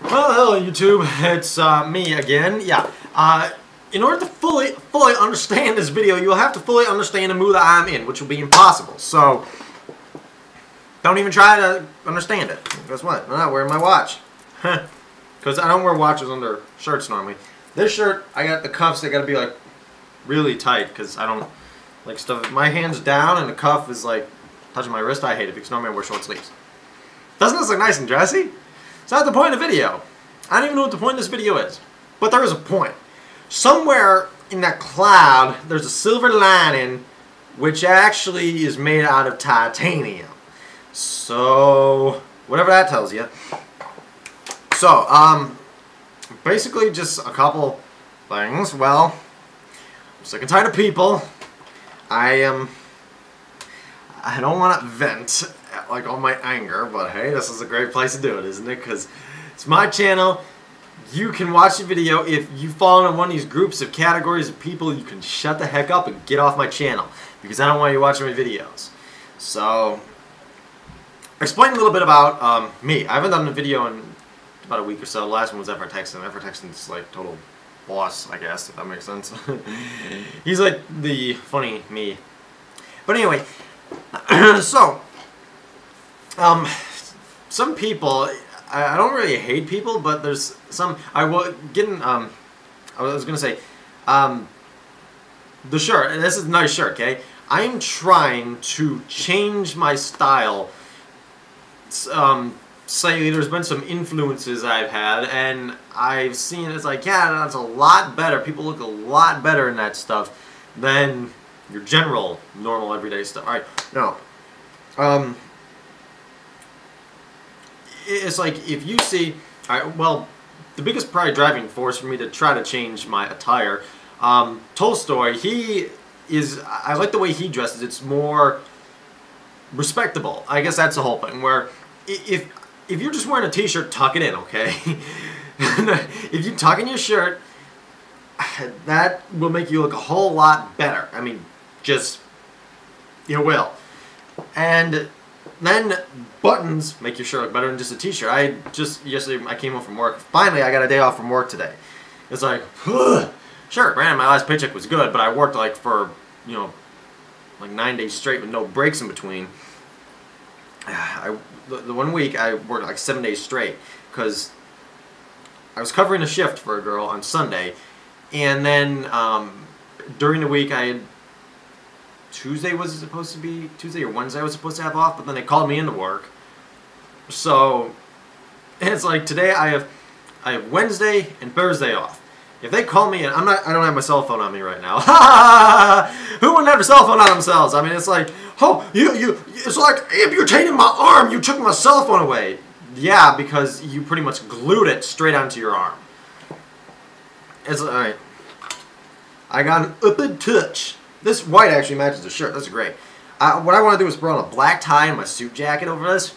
Well, hello YouTube, it's me again. Yeah, in order to fully understand this video, you'll have to fully understand the mood that I'm in, which will be impossible. So, don't even try to understand it. Guess what? I'm not wearing my watch. Because I don't wear watches under shirts normally. This shirt, I got the cuffs, they gotta be like really tight, because I don't like stuff. My hand's down and the cuff is like touching my wrist. I hate it because normally I wear short sleeves. Doesn't this look nice and dressy? It's not the point of the video. I don't even know what the point of this video is. But there is a point. Somewhere in that cloud, there's a silver lining which actually is made out of titanium. So, whatever that tells you. So, basically just a couple things. Well, I'm sick and tired of people. I don't want to vent like all my anger, but hey, this is a great place to do it, isn't it? Because it's my channel. You can watch the video. If you fall into one of these groups of categories of people, you can shut the heck up and get off my channel, because I don't want you watching my videos. So, explain a little bit about me. I haven't done a video in about a week or so. The last one was Texan. Texan's like total boss, I guess, if that makes sense. He's like the funny me. But anyway, so some people, I don't really hate people, but there's some, I was gonna say, the shirt, and this is a nice shirt, okay? I'm trying to change my style. Say there's been some influences I've had, and I've seen it's like, yeah, that's a lot better. People look a lot better in that stuff than your general, normal, everyday stuff. Alright, now, it's like, if you see, alright, well, the biggest probably driving force for me to try to change my attire, Tolstoy, I like the way he dresses. It's more respectable. I guess that's the whole thing, where if you're just wearing a t-shirt, tuck it in, okay? If you tuck in your shirt, that will make you look a whole lot better. I mean, just, it will. And then buttons make your shirt look better than just a t-shirt. Yesterday I came home from work. Finally, I got a day off from work today. It's like, sure, granted, my last paycheck was good, but I worked like for, you know, like 9 days straight with no breaks in between. The 1 week I worked like 7 days straight because I was covering a shift for a girl on Sunday, and then during the week I had Tuesday or Wednesday I was supposed to have off, but then they called me into work. So it's like today I have Wednesday and Thursday off. If they call me, and I don't have my cell phone on me right now. Who wouldn't have a cell phone on themselves? I mean, it's like, oh, it's like amputating my arm. You took my cell phone away. Yeah, because you pretty much glued it straight onto your arm. It's all right. I got an upper touch. This white actually matches the shirt. That's great. What I want to do is put on a black tie and my suit jacket over this.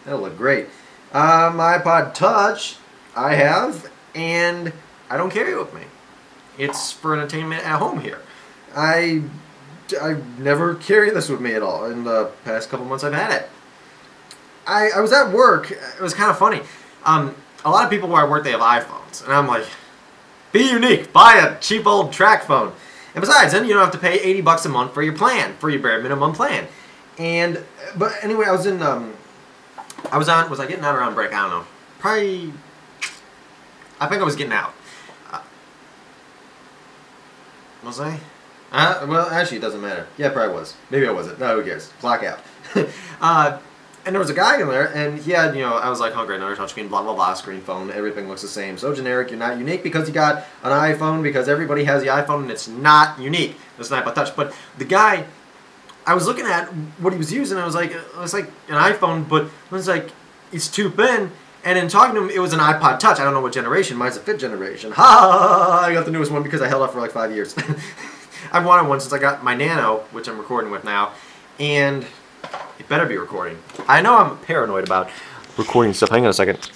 That'll look great. My iPod Touch I have, and I don't carry it with me. It's for entertainment at home here. I never carry this with me at all. In the past couple months I've had it. I was at work. It was kind of funny. A lot of people where I work, they have iPhones. And I'm like, be unique. Buy a cheap old track phone. And besides, then you don't have to pay $80 a month for your plan, for your bare minimum plan. But anyway, was I getting out around break? I don't know. Probably, I think I was getting out. Was I? Well, actually, it doesn't matter. Yeah, probably was. Maybe I wasn't. No, who cares? Clock out. And there was a guy in there, and he had, you know, I was like, oh, great, another touchscreen, blah, blah, blah, screen phone. Everything looks the same. So generic. You're not unique because you got an iPhone, because everybody has the iPhone, and it's not unique. It's not by touch. But the guy, I was looking at what he was using, and it was like an iPhone, but it was like, it's too thin. And in talking to him, it was an iPod Touch. I don't know what generation. Mine's a 5th generation. Ha! I got the newest one because I held off for like 5 years. I've wanted one since I got my Nano, which I'm recording with now, and it better be recording. I know I'm paranoid about recording stuff. Hang on a second.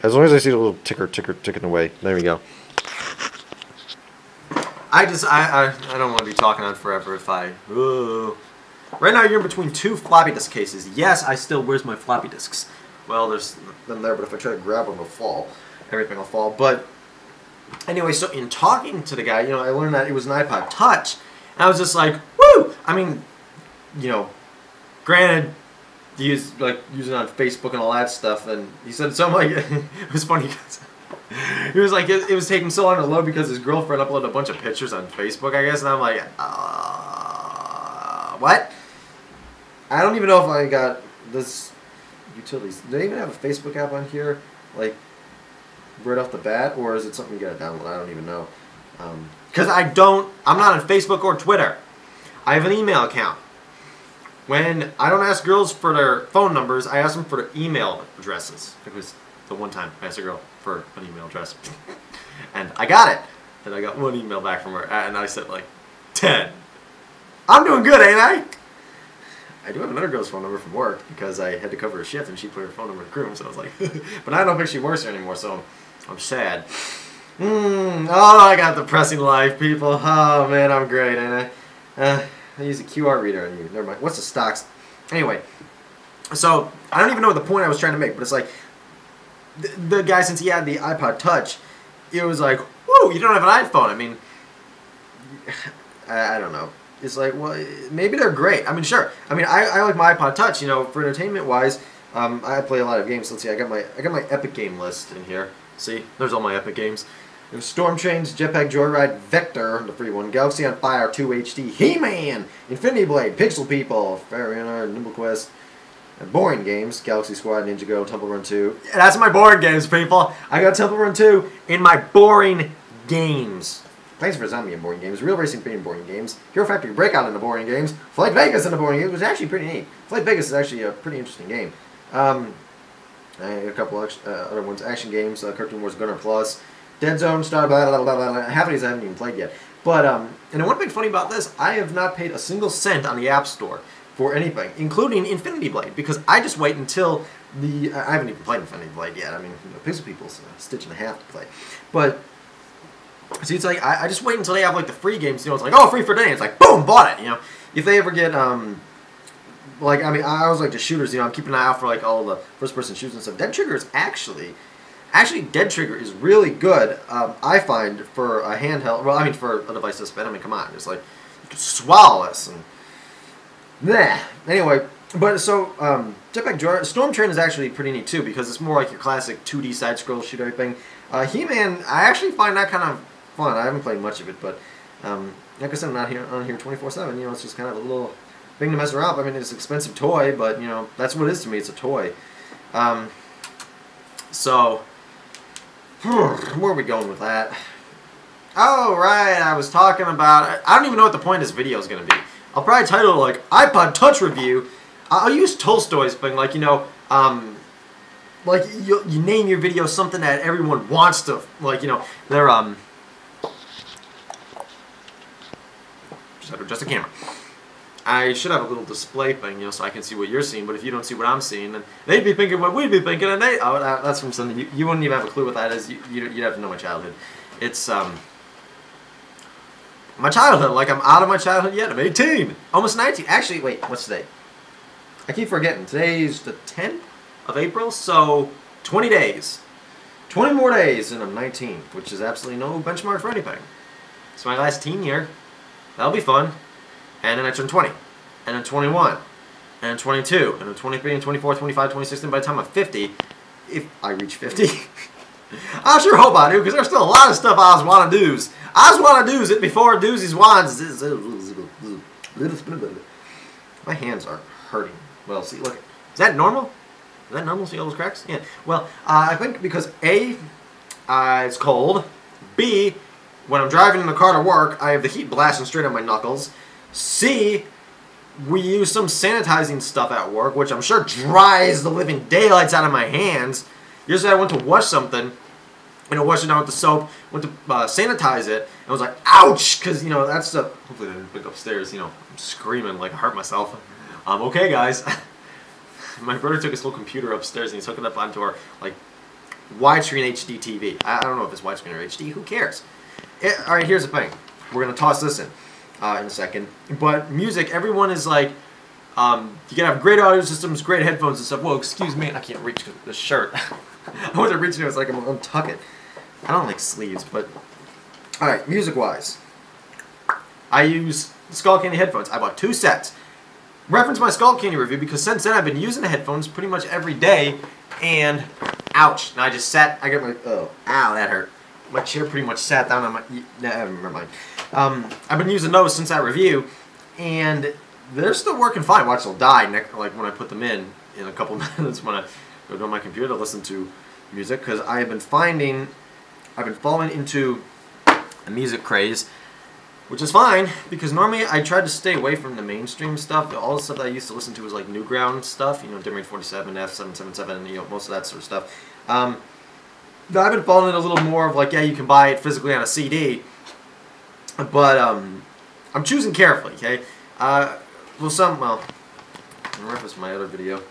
As long as I see the little ticker ticking away. There we go. I don't want to be talking on forever if I... Right now you're in between 2 floppy disk cases. Yes, I still... Where's my floppy disks? Well, there's them there, but if I try to grab them, they'll fall. Everything will fall. But anyway, so in talking to the guy, you know, I learned that it was an iPod Touch, and I was just like, woo! I mean, you know, granted, he was like using it on Facebook and all that stuff, and he said something like, it was funny because he was like, it was taking so long to load because his girlfriend uploaded a bunch of pictures on Facebook, I guess, and I'm like, what? I don't even know if I got this utilities. Do they even have a Facebook app on here, like, right off the bat, or is it something you gotta download? I don't even know. Because I'm not on Facebook or Twitter. I have an email account. When I don't ask girls for their phone numbers, I ask them for their email addresses. It was the one time I asked a girl for an email address. And I got it. And I got one email back from her, and I said, like, 10. I'm doing good, ain't I? I do have another girl's phone number from work because I had to cover a shift and she put her phone number in the room, so I was like, but I don't think she works there anymore, so I'm sad. Oh, I got a depressing life, people. Oh, man, I'm great, ain't I? I use a QR reader on you. Never mind. What's the stocks? Anyway, so I don't even know what the point I was trying to make, but it's like, the guy, since he had the iPod Touch, it was like, whoa, you don't have an iPhone. I mean, I don't know. It's like, well, maybe they're great. I mean, sure. I mean, I like my iPod Touch, you know, for entertainment wise. I play a lot of games. Let's see, I got my Epic game list in here. See, there's all my Epic games. There's Storm Chains, Jetpack Joyride, Vector, the free one, Galaxy on Fire 2 HD, He-Man, Infinity Blade, Pixel People, Fairy Nimble Quest, and boring games, Galaxy Squad, Ninja Go, Temple Run 2. Yeah, that's my boring games, people. I got Temple Run 2 in my boring games. Planes vs. Zombie in boring games, Real Racing 3 in boring games, Hero Factory Breakout in the boring games, Flight Vegas in the boring games, which is actually pretty neat. Flight Vegas is actually a pretty interesting game. I had a couple other ones, action games, Cartoon Wars Gunner Plus, Dead Zone, Star, blah, blah, blah, blah, blah. Half of these I haven't even played yet. But, and one thing funny about this, I have not paid a single cent on the App Store for anything, including Infinity Blade, because I just wait until I haven't even played Infinity Blade yet. I mean, you know, Pixel People's a stitch and a half to play. But, see, it's like, I just wait until they have, like, the free games, you know, it's like, oh, free for today. It's like, boom, bought it, you know. If they ever get, like, I mean, I always like the shooters, you know, I'm keeping an eye out for, like, all the first-person shooters and stuff. Dead Trigger is actually, Dead Trigger is really good, I find, for a handheld, well, I mean, for a device this big. I mean, come on, it's like, you could swallow this, and, nah. Anyway, but, so, Jetpack Joyride, Storm Train is actually pretty neat, too, because it's more like your classic 2D side-scroll shoot everything. He-Man, I actually find that kind of fun. I haven't played much of it, but, like I said, I'm not on here 24/7, you know, it's just kind of a little thing to mess around. I mean, it's an expensive toy, but, you know, that's what it is to me, it's a toy. So, where are we going with that? Oh, right, I was talking about, I don't even know what the point of this video is going to be. I'll probably title it, like, iPod Touch Review. I'll use Tolstoy's thing, like, you know, like, you name your video something that everyone wants to, like, you know, they're, just a camera. I should have a little display thing, you know, so I can see what you're seeing, but if you don't see what I'm seeing, then they'd be thinking what we'd be thinking, and that's from something, you wouldn't even have a clue what that is, you'd have to know my childhood. It's, my childhood, like I'm out of my childhood yet, I'm 18, almost 19, actually, wait, what's today? I keep forgetting, today's the 10th of April, so 20 days. 20 more days and I'm 19, which is absolutely no benchmark for anything. It's my last teen year. That'll be fun. And then I turn 20. And then 21. And then 22. And then 23 and 24, 25, 26. And by the time I'm 50, if I reach 50, I sure hope I do, because there's still a lot of stuff I was want to do. I was want to do it before doozies wands. My hands are hurting. Well, see, look. Is that normal? Is that normal? See all those cracks? Yeah. Well, I think because A, it's cold. B, when I'm driving in the car to work, I have the heat blasting straight on my knuckles. C, we use some sanitizing stuff at work, which I'm sure dries the living daylights out of my hands. Yesterday I went to wash something, and I washed it down with the soap, went to sanitize it, and I was like, ouch! Because, you know, that's stuff, hopefully I didn't pick upstairs, you know, I'm screaming like I hurt myself. Okay, guys. My brother took his little computer upstairs and he's hooking it up onto our, like, widescreen HD TV. I don't know if it's widescreen or HD, who cares? Alright, here's the thing. We're going to toss this in a second. But music, everyone is like, You can have great audio systems, great headphones and stuff. Whoa, excuse me, I can't reach the shirt. I wasn't reaching it, it's like I'm gonna untuck it. I don't like sleeves, but... Alright, music-wise. I use the Skull Candy headphones. I bought 2 sets. Reference my Skull Candy review because since then I've been using the headphones pretty much every day, and ouch! And I just sat. I got my ow, that hurt. My chair pretty much sat down on my. Never mind. I've been using those since that review, and they're still working fine. Watch, they'll die like when I put them in a couple minutes when I go to my computer to listen to music because I have been finding I've been falling into a music craze. Which is fine, because normally I tried to stay away from the mainstream stuff. All the stuff that I used to listen to was like Newground stuff, you know, Dimrate 47, F777, you know, most of that sort of stuff. But I've been falling in a little more of like, yeah, you can buy it physically on a CD, but I'm choosing carefully, okay? I'll reference my other video.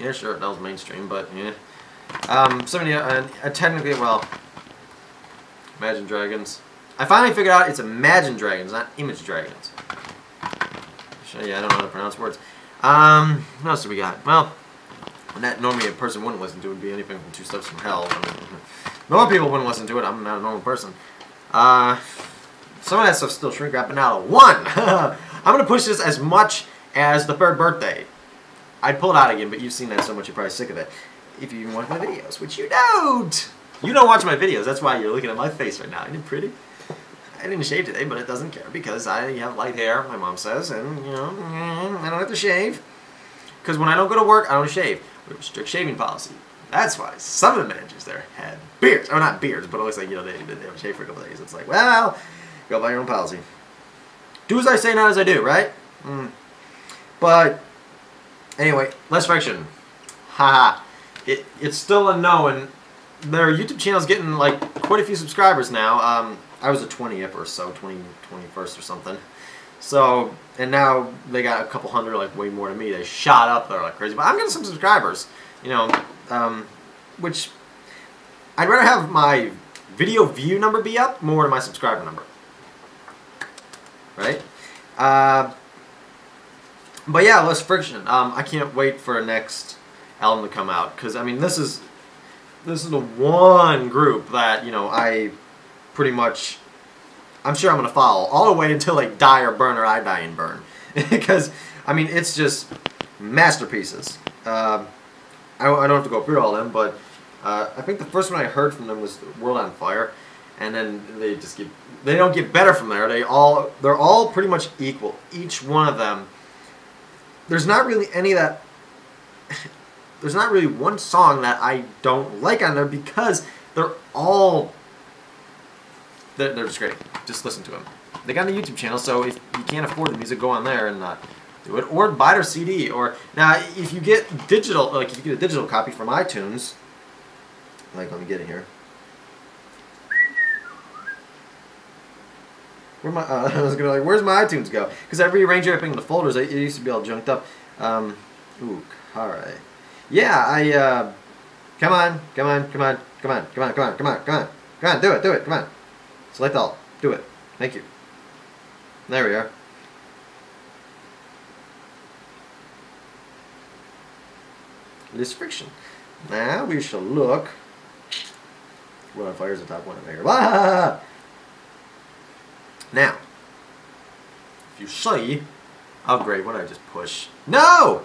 Yeah, sure, that was mainstream, but yeah. Technically, well, Imagine Dragons. I finally figured out it's Imagine Dragons, not Image Dragons. Show you, I don't know how to pronounce words. What else do we got? Well, that normally a person wouldn't listen to would be anything from 2 Steps from Hell. I mean, normal people wouldn't listen to it. I'm not a normal person. Some of that stuff's still shrink wrap, but now 1. I'm gonna push this as much as the 3rd birthday. I'd pull it out again, but you've seen that so much you're probably sick of it. If you even watch my videos, which you don't. You don't watch my videos. That's why you're looking at my face right now. Isn't it pretty? I didn't shave today, but it doesn't care because I have light hair, my mom says, and, you know, I don't have to shave. Because when I don't go to work, I don't shave. We have a strict shaving policy. That's why some of the managers there had beards. Oh, not beards, but it looks like, you know, they haven't shaved for a couple days. It's like, well, go by your own policy. Do as I say, not as I do, right? But, anyway, less friction. Haha. It's still a no, and their YouTube channel's getting, like, quite a few subscribers now. I was a 20th or so, 21st or something. So, and now they got a couple hundred, like way more than me. They shot up there like crazy. But I'm getting some subscribers, you know, which I'd rather have my video view number be up more than my subscriber number. Right? But yeah, less friction. I can't wait for a next album to come out. Because, I mean, this is the one group that, you know, I pretty much, I'm sure I'm going to follow all the way until like die or burn or I die and burn. Because, I mean, it's just masterpieces. I don't have to go through all of them, but I think the first one I heard from them was World on Fire. And then they just they don't get better from there. They're all pretty much equal. Each one of them, there's not really any that, there's not really one song that I don't like on there because they're all, they're just great. Just listen to them. They got a YouTube channel, so if you can't afford the music, go on there and do it, or buy their CD. Or now, if you get digital, like if you get a digital copy from iTunes, like let me get it here. Where my I was gonna like, where's my iTunes go? Because I rearrange everything in the folders. It used to be all junked up. Ooh, all right. Yeah, come on, do it, come on. Select all. Do it. Thank you. There we are. This friction. Now we shall look. World on Fire is the top one there. Ah! Now, if you see, oh great, what did I just push? No!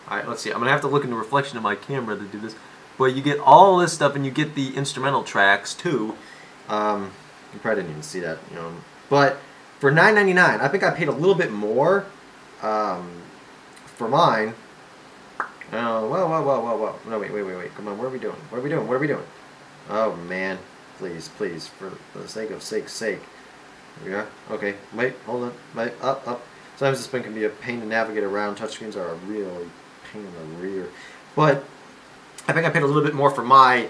Alright, let's see. I'm going to have to look in the reflection of my camera to do this. But you get all this stuff and you get the instrumental tracks too. You probably didn't even see that, you know. But for $9.99, I think I paid a little bit more for mine. Oh, whoa. No, wait. Come on, what are we doing? Oh, man. Please, for the sake's sake. There we are. Okay, wait, hold on. Wait, up. Sometimes this thing can be a pain to navigate around. Touchscreens are a really pain in the rear. But I think I paid a little bit more for my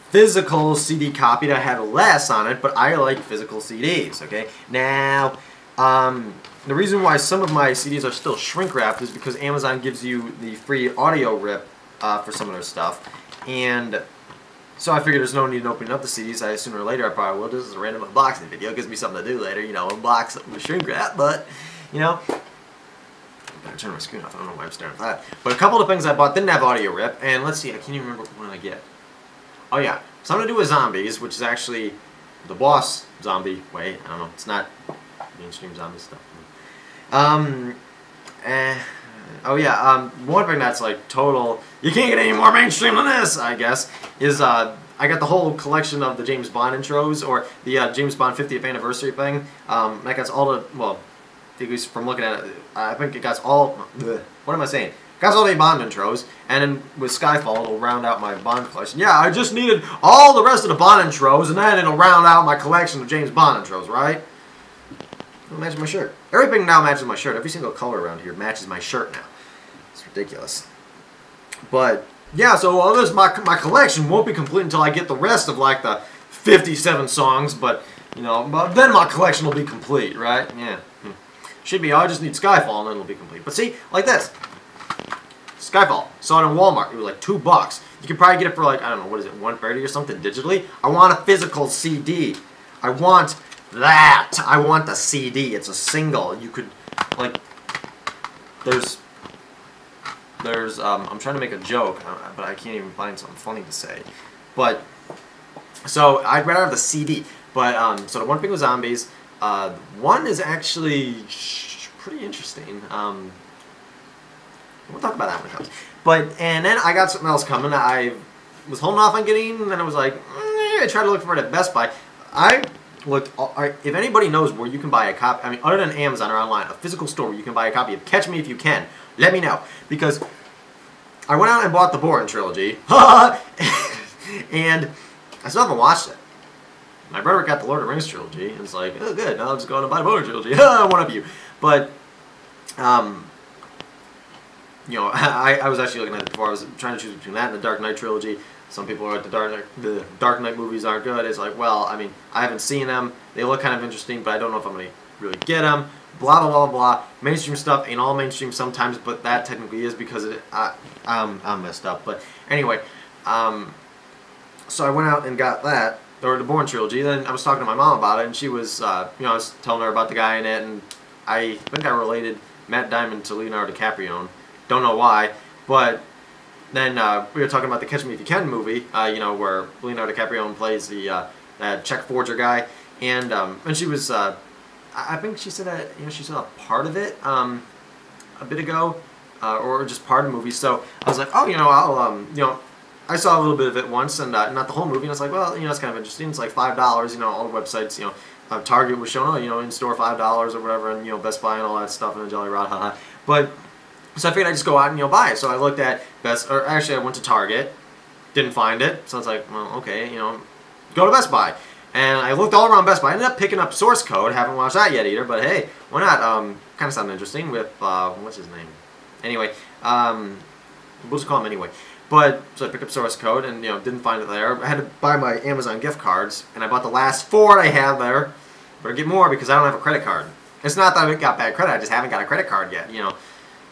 physical CD copy that had less on it, but I like physical CDs, okay? Now, the reason why some of my CDs are still shrink wrapped is because Amazon gives you the free audio rip for some of their stuff, and so I figured there's no need in opening up the CDs. Sooner or later I probably will. This is a random unboxing video. It gives me something to do later, you know, unbox something with shrink wrap, but, you know, I turned my screen off. I don't know why I'm staring at that. But a couple of things I bought didn't have audio rip. And let's see, I can't even remember what I get. Oh yeah, something to do with zombies, which is actually the boss zombie way. I don't know. It's not mainstream zombie stuff. Oh yeah, one thing that's like total, you can't get any more mainstream than this, I guess, is I got the whole collection of the James Bond intros, or the James Bond 50th anniversary thing. That gets all the, well, at least from looking at it, I think it got all, what am I saying? Got all the Bond intros, and then with Skyfall, it'll round out my Bond collection. Yeah, I just needed all the rest of the Bond intros, and then it'll round out my collection of James Bond intros, right? It'll match my shirt. Everything now matches my shirt. Every single color around here matches my shirt now. It's ridiculous. But yeah, so all this, my collection won't be complete until I get the rest of like the 57 songs. But you know, then my collection will be complete, right? Yeah, should be. I just need Skyfall, and then it'll be complete. But see, like this, Skyfall. Saw it in Walmart. It was like $2. You can probably get it for like, I don't know, what is it, $1.30 or something digitally. I want a physical CD. I want that. I want the CD. It's a single. You could, like, there's I'm trying to make a joke, but I can't even find something funny to say. But, so, I'd rather have the CD. But, so the one thing with zombies, one is actually pretty interesting. We'll talk about that when it comes. But, and then I got something else coming. I was holding off on getting, and then I was like, I tried to look for it at Best Buy. I looked, if anybody knows where you can buy a copy, I mean, other than Amazon or online, a physical store where you can buy a copy of Catch Me If You Can, let me know. Because I went out and bought the Bourne trilogy, and I still haven't watched it. My brother got the Lord of the Rings trilogy, and it's like, oh good, now I'll just go out and buy the Bourne trilogy. One of you. But, you know, I was actually looking at it before. I was trying to choose between that and the Dark Knight trilogy. Some people are like, the Dark Knight movies aren't good. It's like, well, I mean, I haven't seen them. They look kind of interesting, but I don't know if I'm going to really get them. Blah, blah, blah, blah. Mainstream stuff ain't all mainstream sometimes, but that technically is because I'm messed up. But anyway, so I went out and got that, or the Bourne trilogy. Then I was talking to my mom about it, and she was, you know, I was telling her about the guy in it, and I think I related Matt Damon to Leonardo DiCaprio. Don't know why, but then we were talking about the Catch Me If You Can movie, you know, where Leonardo DiCaprio plays the check forger guy, and she was, I think she said that, you know, she saw a part of it a bit ago, or just part of the movie. So I was like, oh, you know, I'll, you know, I saw a little bit of it once, and not the whole movie. And I was like, well, you know, it's kind of interesting. It's like $5, you know, all the websites, you know, Target was showing, oh, you know, in store $5 or whatever, and you know, Best Buy and all that stuff, and a Jolly Rod, haha. But so I figured I'd just go out and, you know, buy it. So I looked at or actually I went to Target, didn't find it. So I was like, well, okay, you know, go to Best Buy. And I looked all around Best Buy. I ended up picking up Source Code. Haven't watched that yet either, but hey, why not? Kind of sounded interesting with, what's his name? Anyway, we'll just call him anyway. But, so I picked up Source Code and, you know, didn't find it there. I had to buy my Amazon gift cards, and I bought the last 4 I have there. Better get more because I don't have a credit card. It's not that I got bad credit, I just haven't got a credit card yet, you know.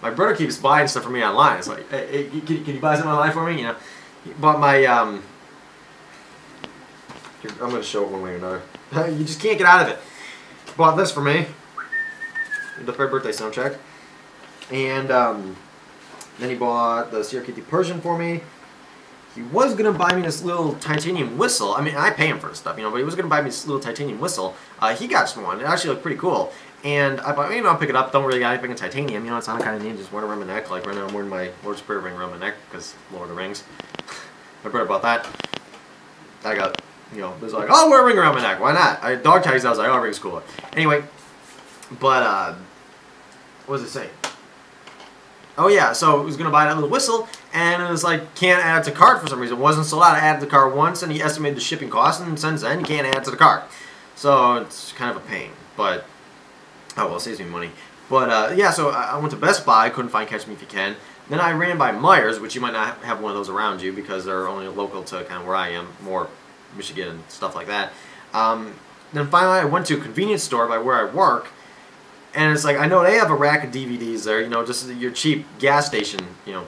My brother keeps buying stuff for me online. It's like, hey, can you buy something online for me? You know, he bought my, I'm going to show it one way or another. You just can't get out of it. Bought this for me, the third birthday soundtrack. And then he bought the CRKT Persian for me. He was going to buy me this little titanium whistle. I mean, I pay him for this stuff, you know, but he was going to buy me this little titanium whistle. He got one. It actually looked pretty cool. And I thought, you know, I'll pick it up. Don't really got anything in titanium. You know, it's not kind of neat. Just wear it around my neck. Like right now I'm wearing my Lord Spirit ring around my neck because Lord of the Rings. My brother bought that. I got, you know, it was like, oh, I'll wear a ring around my neck. Why not? I dog tags. I was like, oh, ring's cooler. Anyway, but, what was it saying? Oh, yeah, so he was going to buy that little whistle, and it was like, can't add to cart for some reason. It wasn't sold out. I added the cart once, and he estimated the shipping cost, and since then, you can't add to the cart. So it's kind of a pain, but, oh, well, it saves me money. But, yeah, so I went to Best Buy, couldn't find Catch Me If You Can. Then I ran by Myers, which you might not have one of those around you because they're only local to kind of where I am, more Michigan and stuff like that. Then finally I went to a convenience store by where I work, and it's like, I know they have a rack of DVDs there, you know, just your cheap gas station, you know,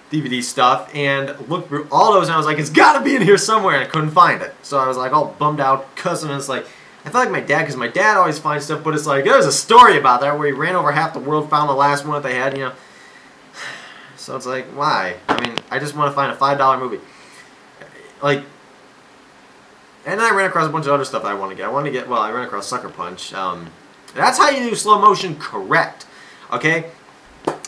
DVD stuff, and looked through all those, and I was like, it's got to be in here somewhere, and I couldn't find it. So I was like all bummed out, cussing, and it's like, I feel like my dad, because my dad always finds stuff, but it's like, there's a story about that where he ran over half the world, found the last one that they had, you know. So it's like, why? I mean, I just want to find a $5 movie. Like, and I ran across a bunch of other stuff that I want to get. I ran across Sucker Punch. That's how you do slow motion correct. Okay?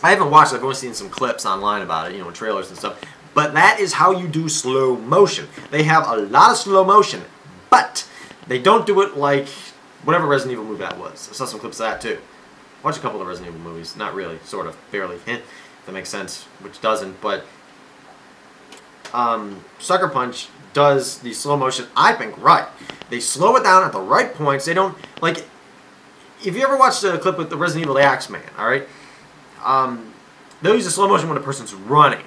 I haven't watched it. I've only seen some clips online about it, you know, trailers and stuff. But that is how you do slow motion. They have a lot of slow motion, but they don't do it like whatever Resident Evil movie that was. I saw some clips of that too. Watch a couple of Resident Evil movies. Not really. Sort of. Barely. If that makes sense. Which doesn't. But Sucker Punch does the slow motion, I think, right. They slow it down at the right points. They don't, like, if you ever watched a clip with the Resident Evil the Axeman, alright? They'll use the slow motion when a person's running.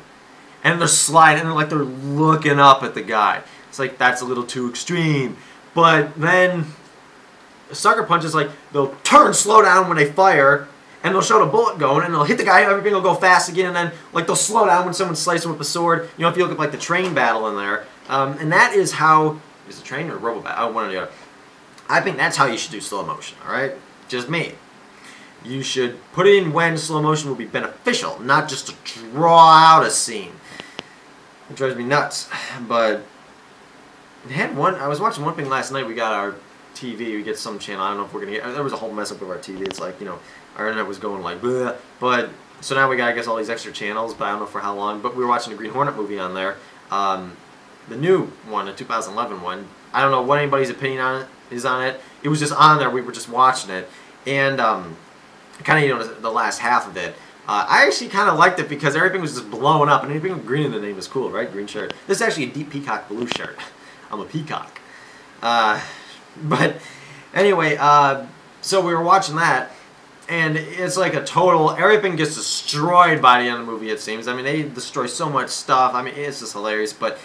And they're sliding, and like they're looking up at the guy. It's like, that's a little too extreme. But then, Sucker Punch is like, they'll turn slow down when they fire, and they'll show the bullet going, and they'll hit the guy, everything will go fast again, and then, like, they'll slow down when someone's slicing with a sword. You know, if you look at, like, the train battle in there. And that is how, is it train or robot? Oh, one or the other. I think that's how you should do slow motion, alright? Just me. You should put it in when slow motion will be beneficial, not just to draw out a scene. It drives me nuts. But it had one, I was watching one thing last night. We got our TV, we get some channel, I don't know if we're going to get, there was a whole mess up with our TV. It's like, you know, our internet was going like, bleh. But, so now we got, I guess, all these extra channels, but I don't know for how long. But we were watching the Green Hornet movie on there. The new one, the 2011 one. I don't know what anybody's opinion on it is on it. It was just on there. We were just watching it, and kind of, you know, the last half of it. I actually kind of liked it because everything was just blowing up, and anything with green in the name was cool, right? Green shirt. This is actually a deep peacock blue shirt. I'm a peacock. But anyway, so we were watching that, and it's like a total, everything gets destroyed by the end of the movie, it seems. I mean, they destroy so much stuff. I mean, it's just hilarious, but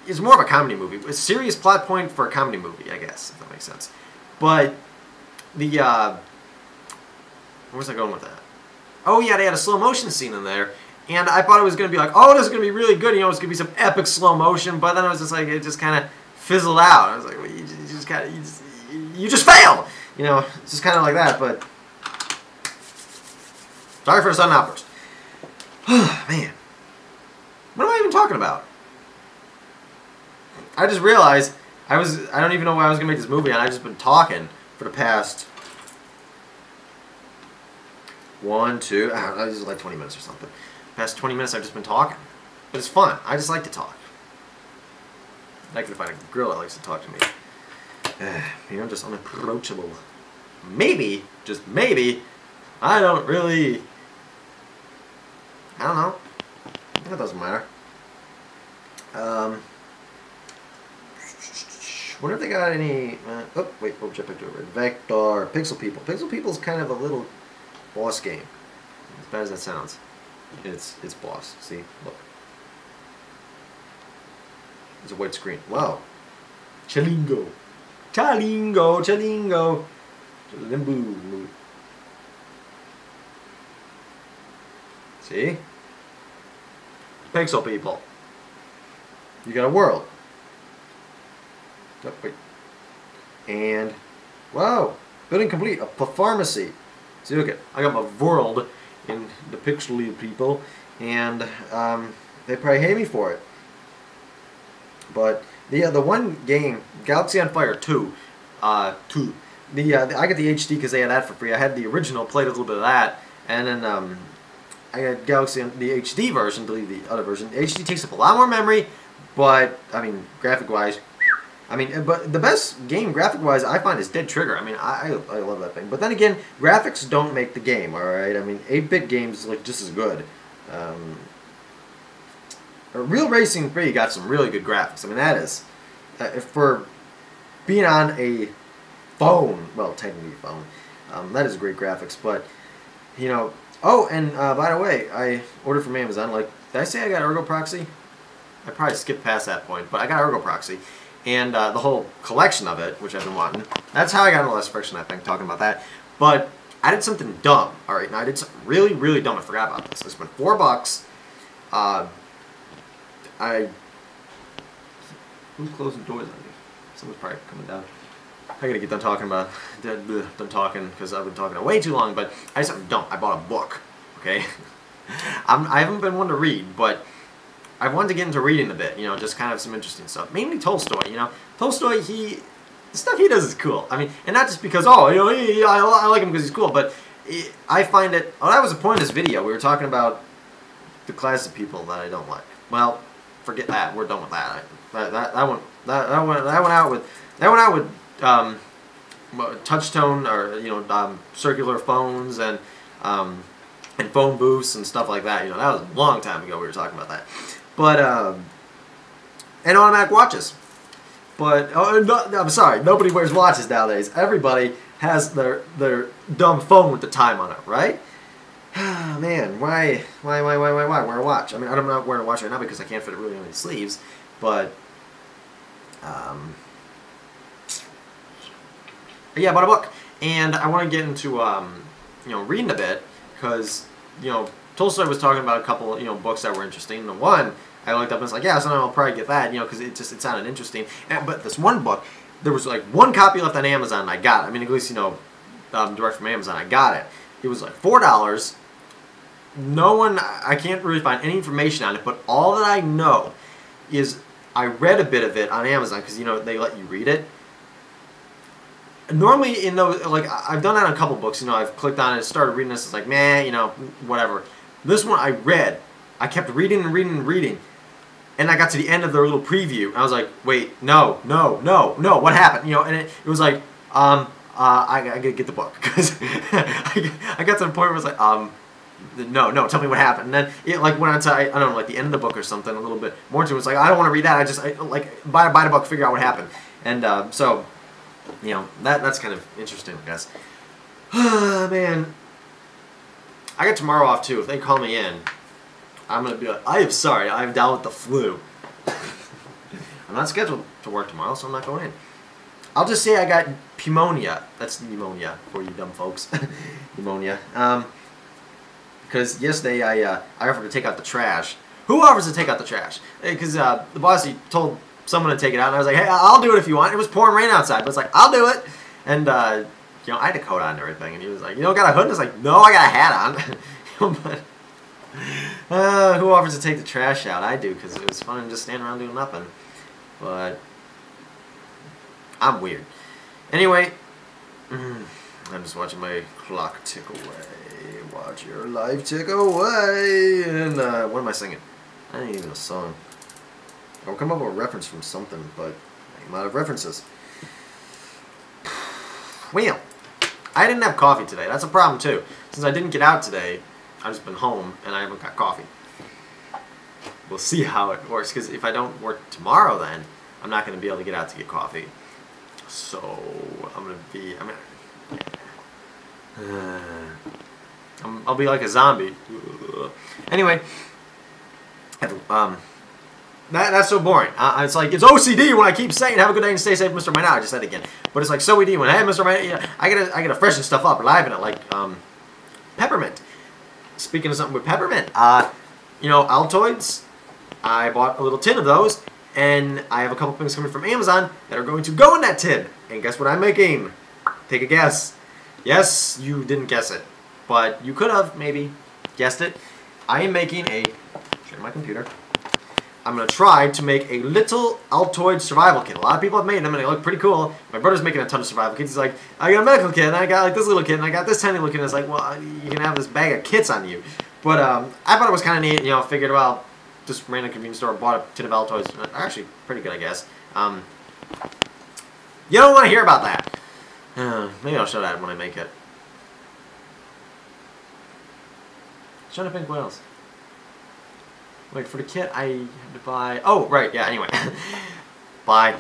it's more of a comedy movie. It's a serious plot point for a comedy movie, I guess, if that makes sense. But the, where was I going with that? Oh yeah, they had a slow motion scene in there, and I thought it was going to be like, oh, this is going to be really good, you know, it's going to be some epic slow motion, but then it was just like, it just kind of fizzled out. I was like, well, you just kind of, you just failed! You know, it's just kind of like that, but sorry for the sudden outburst. Man. What am I even talking about? I just realized I don't even know why I was going to make this movie, and I've just been talking for the past this is like 20 minutes or something. Past 20 minutes I've just been talking. But it's fun. I just like to talk. I can find a girl that likes to talk to me. Maybe I'm just unapproachable. Maybe, just maybe, I don't really, I don't know. That doesn't matter. Wonder if they got any, oh, wait, we'll jump back to it. Vector, Pixel People. Pixel People's kind of a little boss game. As bad as that sounds. It's boss. See? Look. There's a white screen. Wow. Chalingo. Chalingo. Chalingo. Chalimbo. See? Pixel People. You got a world. Oh, wait. And, wow. Building complete. A pharmacy. See, look at, I got my world in the Pixel People, and they probably hate me for it. But the one game, Galaxy on Fire 2, I got the HD because they had that for free. I had the original, played a little bit of that, and then I got Galaxy on the HD version, believe the other version. The HD takes up a lot more memory, but I mean, graphic-wise, I mean, but the best game graphic-wise I find is Dead Trigger. I mean, I love that thing. But then again, graphics don't make the game, alright? I mean, 8-bit games look just as good. Real Racing 3 got some really good graphics. I mean, that is, for being on a phone, well, technically a phone, that is great graphics. But, you know, oh, and by the way, I ordered from Amazon. Like, did I say I got Ergo Proxy? I probably skipped past that point, but I got Ergo Proxy. And the whole collection of it, which I've been wanting. That's how I got into Less Friction, I think, talking about that. But I did something dumb. Alright, now I did something really, really dumb. I forgot about this. I spent $4. Who's closing doors on me? Someone's probably coming down. I gotta get done talking because I've been talking way too long. But I bought a book. Okay, I haven't been one to read, but I wanted to get into reading a bit. You know, just kind of some interesting stuff. Mainly Tolstoy. You know, Tolstoy. The stuff he does is cool. I mean, and not just because I like him because he's cool, but I find it. Oh, that was the point of this video. We were talking about the class of people that I don't like. Well, forget that. We're done with that. That went out with touch tone or circular phones and phone booths and stuff like that. You know, that was a long time ago we were talking about that. But and automatic watches. But I'm sorry, nobody wears watches nowadays. Everybody has their dumb phone with the time on it, right? Man, why wear a watch? I mean, I'm not wearing a watch right now because I can't fit it really on my sleeves, but yeah, I bought a book, and I want to get into reading a bit because Tolstoy was talking about a couple books that were interesting. The one I looked up and was like, yeah, so I'll probably get that, because it sounded interesting. But this one book, there was like one copy left on Amazon, and I got it. I mean, at least direct from Amazon, I got it. It was like $4. I can't really find any information on it, but all that I know is I read a bit of it on Amazon because they let you read it. Normally, I've done that on a couple books. I've clicked on it, started reading this. It's like, man, whatever. This one I read. I kept reading and reading and reading, and I got to the end of their little preview, and I was like, wait, no, what happened? And it was like, I gotta get the book because I got to the point where it was like, no, tell me what happened. And then it went on to I don't know, the end of the book or something, a little bit more to it. It's like, I don't want to read that. Buy the book, figure out what happened, and so. That's kind of interesting, I guess. Man, I got tomorrow off too. If they call me in, I'm gonna be like, I am sorry, I'm down with the flu. I'm not scheduled to work tomorrow, so I'm not going in. I'll just say I got pneumonia. That's pneumonia for you dumb folks. Pneumonia. Because yesterday I offered to take out the trash. Who offers to take out the trash? Because the boss, he told someone to take it out, and I was like, hey, I'll do it if you want. It was pouring rain outside, but it's like, I'll do it. And I had a coat on and everything, and he was like, got a hood? And I was like, no, I got a hat on. But who offers to take the trash out? I do, because it was fun just standing around doing nothing. But I'm weird. Anyway, I'm just watching my clock tick away. Watch your life tick away. And what am I singing? I ain't even a song. I'll come up with a reference from something, but I'm out of references. Well, I didn't have coffee today. That's a problem, too. Since I didn't get out today, I've just been home, and I haven't got coffee. We'll see how it works, because if I don't work tomorrow, then I'm not going to be able to get out to get coffee. So, I'll be like a zombie. Anyway, that's so boring. It's like, it's OCD when I keep saying, have a good day and stay safe, Mr. Minot. I just said it again. But it's like, so ED when, hey, Mr. Minot, I gotta freshen stuff up, liven it, like, peppermint. Speaking of something with peppermint, Altoids, I bought a little tin of those, and I have a couple things coming from Amazon that are going to go in that tin. And guess what I'm making? Take a guess. Yes, you didn't guess it, but you could have, maybe, guessed it. I am making share my computer. I'm going to try to make a little Altoid survival kit. A lot of people have made them, and they look pretty cool. My brother's making a ton of survival kits. He's like, I got a medical kit, and I got this little kit, and I got this tiny little kit. And it's like, well, you can have this bag of kits on you. But I thought it was kind of neat. Figured, well, just ran to a convenience store, bought a tin of Altoids. Actually, pretty good, I guess. You don't want to hear about that. Maybe I'll show that when I make it. Trying to think what else. Wait, for the kit, I had to buy... Oh, right, yeah, anyway. Bye.